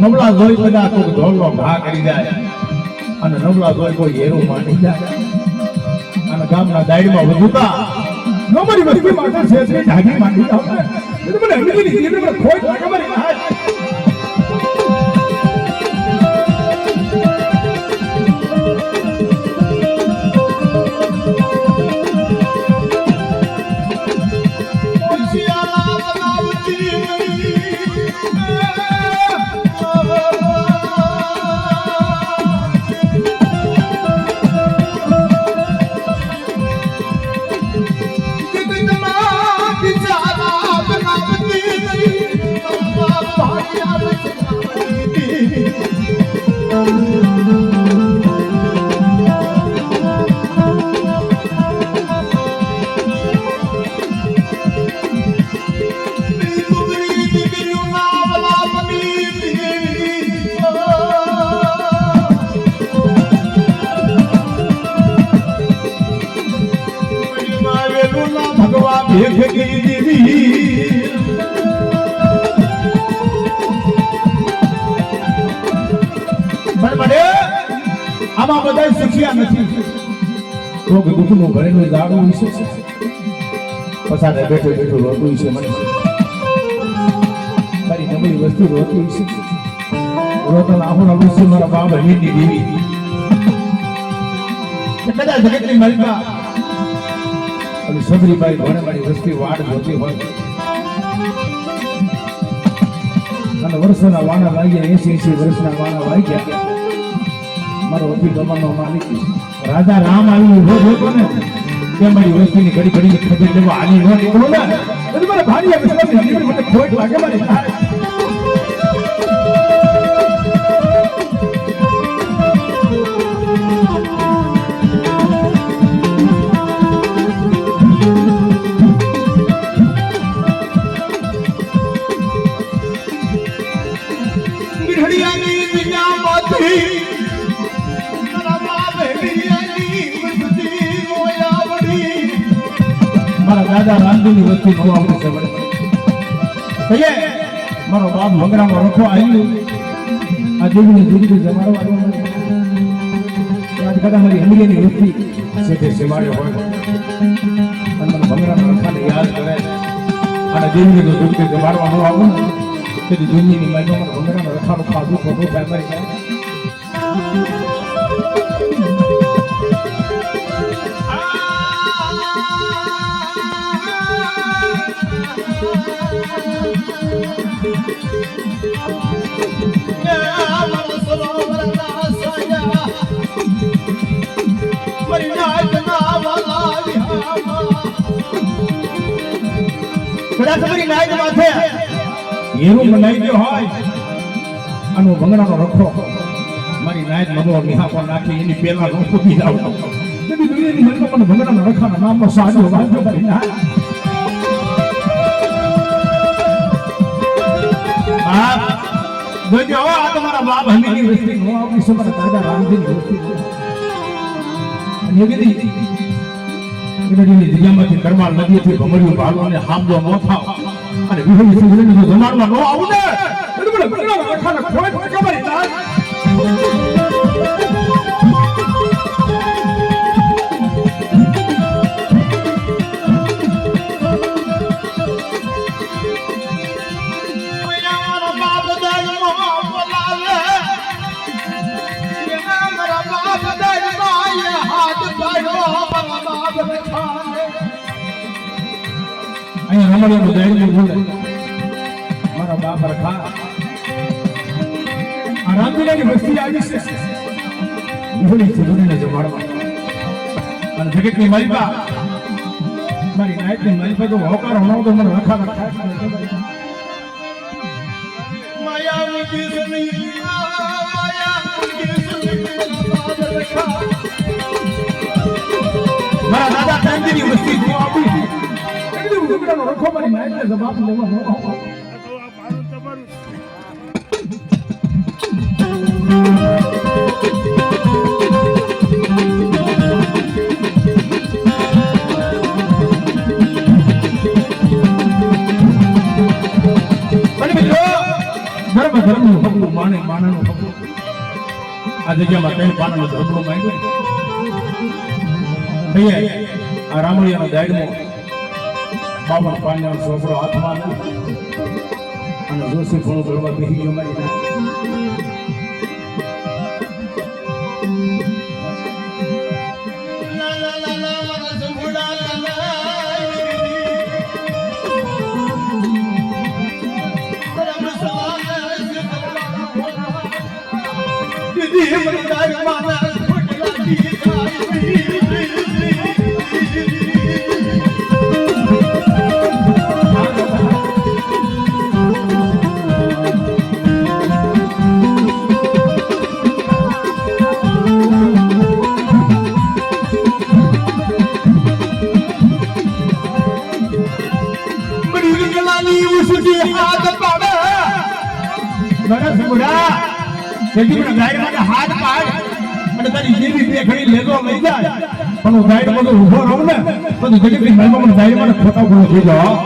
નવલા જોઈ બધા કોઈ ઢોલનો ઘા કરી જાય અને નવલા જોઈ કોઈ હેરું માંડી જાય અને ગામના દાયડમાં વધુતા નોબડી વસ્તી માટે છેતરી ઢાગી માંડી જાવ એટલે મને હમણી ની મને ખોટ લાગે મારી હાથ આમાં બધા શીખ્યા નથી રોગ દુઃખનું ભરેલું જાડું વિશે પસાડે બેઠો બેઠો રોતું વિશે મને તારી નબળી વસ્તુ રોતી વિશે રોતન આહુના વિશે મારા બાપ હિન્દી દેવી કદાચ જગતની માલિકા અને સબરીબાઈ ભણે મારી વસ્તી વાડ જોતી હોય અને વર્ષોના વાણા લાગ્યા 80 વર્ષના વાણા લાગ્યા મારો અભી ગમનનો માલિક રાજા રામ આવી ઉભો થયો ને તે મારી વસ્તીની ઘડી ઘડી ખબર લેવા આની નો નીકળો ને એટલે મારા ભાડિયા વિશ્વાસની મને ખોટ લાગે મારી દાદા રામજીની વસ્તી નો આવડે છે કહીએ મારો બાપ મંગરાનો રખો આવ્યું આ દેવીની જુદી જમાડવા આજ કદા મારી હમરીની વસ્તી સેઠે સેવાડ્યો હોય અને મને મંગરાનો રખાને યાદ કરે અને દેવીની જો જુદી જમાડવા નો આવું ને તેથી દુનિયાની માયમાં મંગરાનો રખાનો ખાધું ખોટું થાય મારી જાય ભંગડાનો રખો મારી નાયક મગો નિહાપો નાખી એની પેલા નો ફૂટી જાવ દુનિયાની મને ભંગડાનો રખાના નામનો સાજો વાંધો કરી ના બાપ જોજો આ તમારા બાપ હમીની વસ્તી નો આપણી સમરા દાદા રામજીની વસ્તી અને કીધી એની દિયામાંથી કરમાળ નદીથી ભમરિયું ભાલો અને હામલો નો થાવ અને વિહળી સુગરણી જો જમાડવા નો આવું ને એટલે મને ભંગડાનો રખાના ખોટ ખબર ના અહીંયા રમણીયાનું દહેડું બોલે મારા બાપ રખા આ રામજીની વસ્તી આવી છે ભૂલી સુધરીને જમાડવા અને જગતની માલિકા મારી નાયકની માલિકા તો હોકાર હોનો તો મને રખા રખા માયા મુકીસની મારા દાદા તાંજીની વસ્તી જો આપી રખો મારી નાયકને જવાબ લેવા નો ધર્મ ધર્મનું હકનું માને આ જગ્યામાં ત્રણ પાનાનો ઝોપડો માંગ્યો ભૈયા આ રામળિયાનો દાયડમાં 52 પાનાનો ઝોપડો હાથમાં અને જોશી ફળો ગળવા બેસી ગયો મારી હાથ પાડ અને તારી જેવી બે ઘડી લેજો લઈ જાય પણ હું ગાઈડ માં ઉભો રહું ને તો જગતની મહિમા મને ગાઈડ માં ખોટા ગુનો થઈ જાવ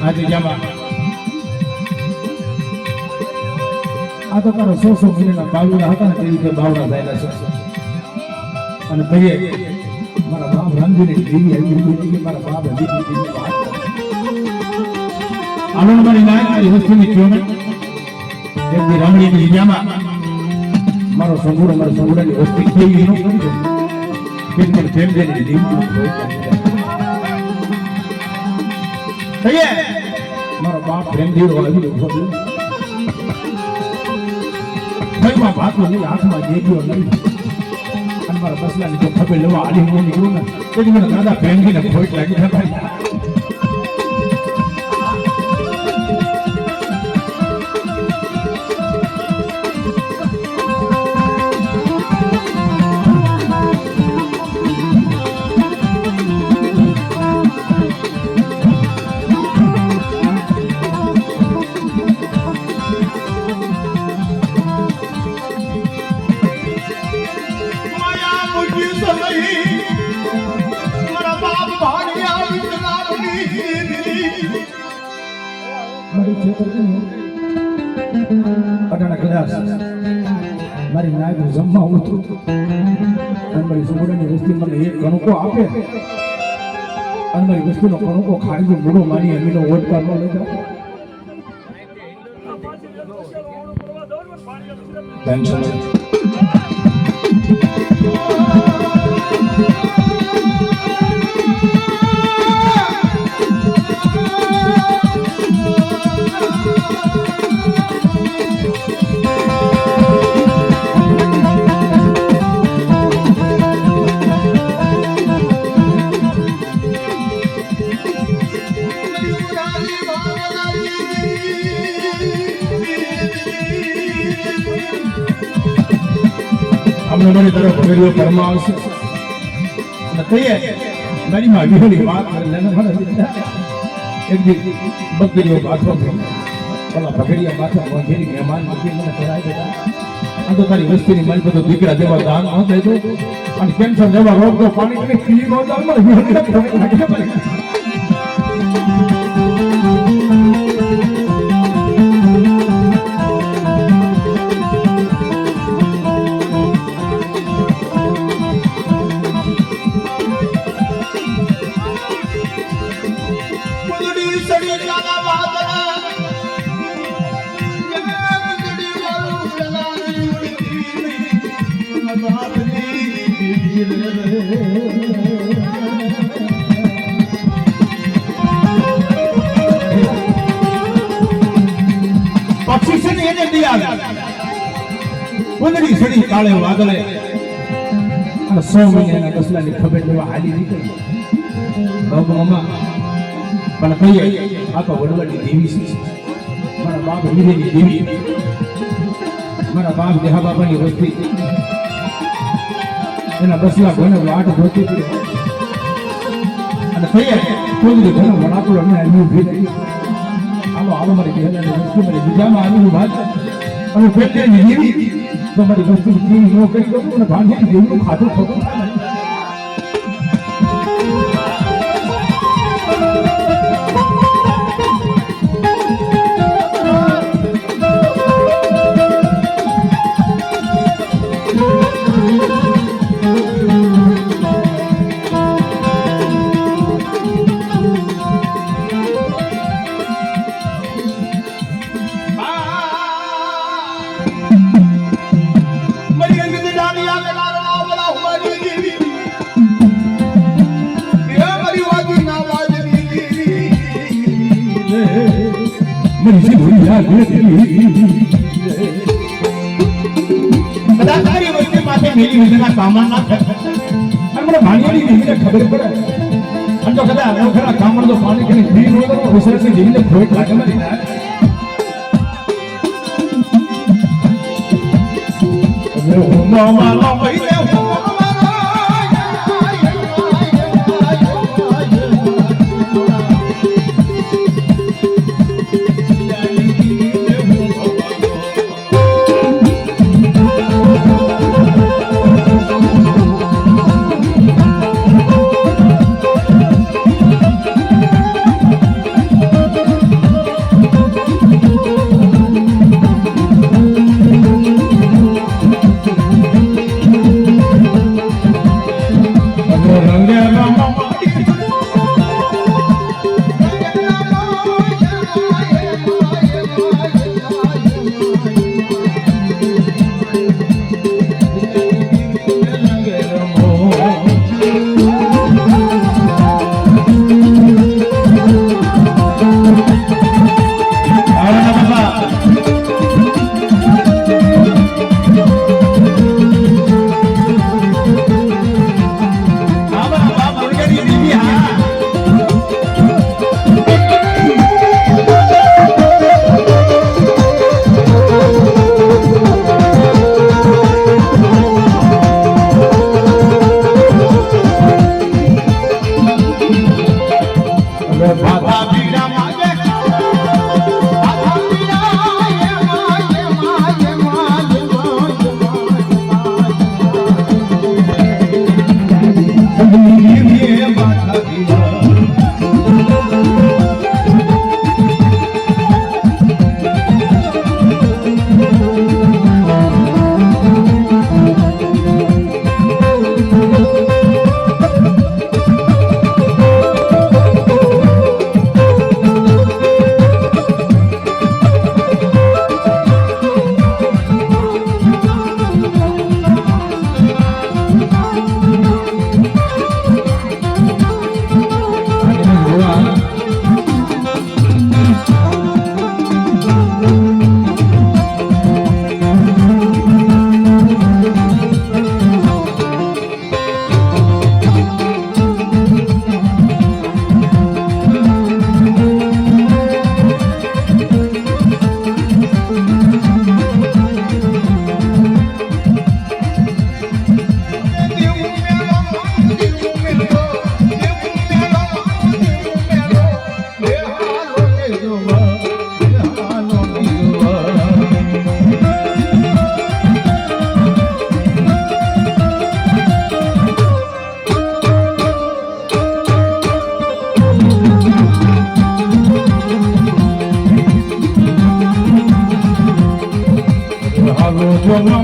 આજે જમા આ તો તારો 100 મહિનાના બાવડા હતા ને તે રીતે બાવડા થયેલા છે અને ભાઈએ મારા બાપ રામજીની દેવી આવી કે મારા બાપ હજી વાત આનંદ મારી નાય વસ્તુની જોને એક રામણીની જગ્યામાં મારો સંગુડાની વસ્તી કેવી ન કરી દે કે મને પ્રેમ દેને દેવી મારો બાપ પ્રેમ દેવો આવી ભાઈ માં ભાત ની હાથમાં દેવ્યો નહીં અને મારા બસલાની તો ખબર લેવા આલી હું નીકળું ને તેથી મને દાદા પ્રેમ થી ખોટ લાગી છે ભાઈ મારી નાગ જમવા ઉતરું અને મારી સુગડાની વસ્તી મને એક કણકો આપે અને મારી વસ્તીનો કણકો ખાઈ મૂળો મારી અમીનો ઓટકાર ન લેતા ટેન્શન મારી તરફ ભેરવો પરમા આવશે અને કહીએ મારી માં વિહોળી વાત કરીને મને એક દી બકરીઓ બાથો ઓલા બકરીયા બાથો વગેરે મહેમાન નથી મને કરાય બેટા આ તો તારી વસ્તીની મારી બધો દીકરા જેવા દાન ન દેતો અને કેન્સર જેવા રોગ તો પાણી પી નો દાન મને વિહોળી પક્ષી છે ને એને દિયા કુંદડી સડી કાળે વાદળે અને 100 મહિનાના કસલાની ખબર લેવા હાલી નીકળી બાબા પણ કહીએ આ તો વડવાડી દેવી છે મારા બાપ હીરેની દેવી મારા બાપ દેહા બાપાની વસ્તી એના બસલા ઘણો વાટ જોતી અને કહીએ કોઈ ઘણો વડાપુર અમને આવ્યું ભેટ આવો આવો મારી બહેનાની વસ્તુ મારી બીજામાં આવેલું વાત અને પેટની દેવી તમારી વસ્તુ કેવી ન કરી દઉં અને ભાંડી દેવનું ખાતું ખોટું થાય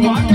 Mama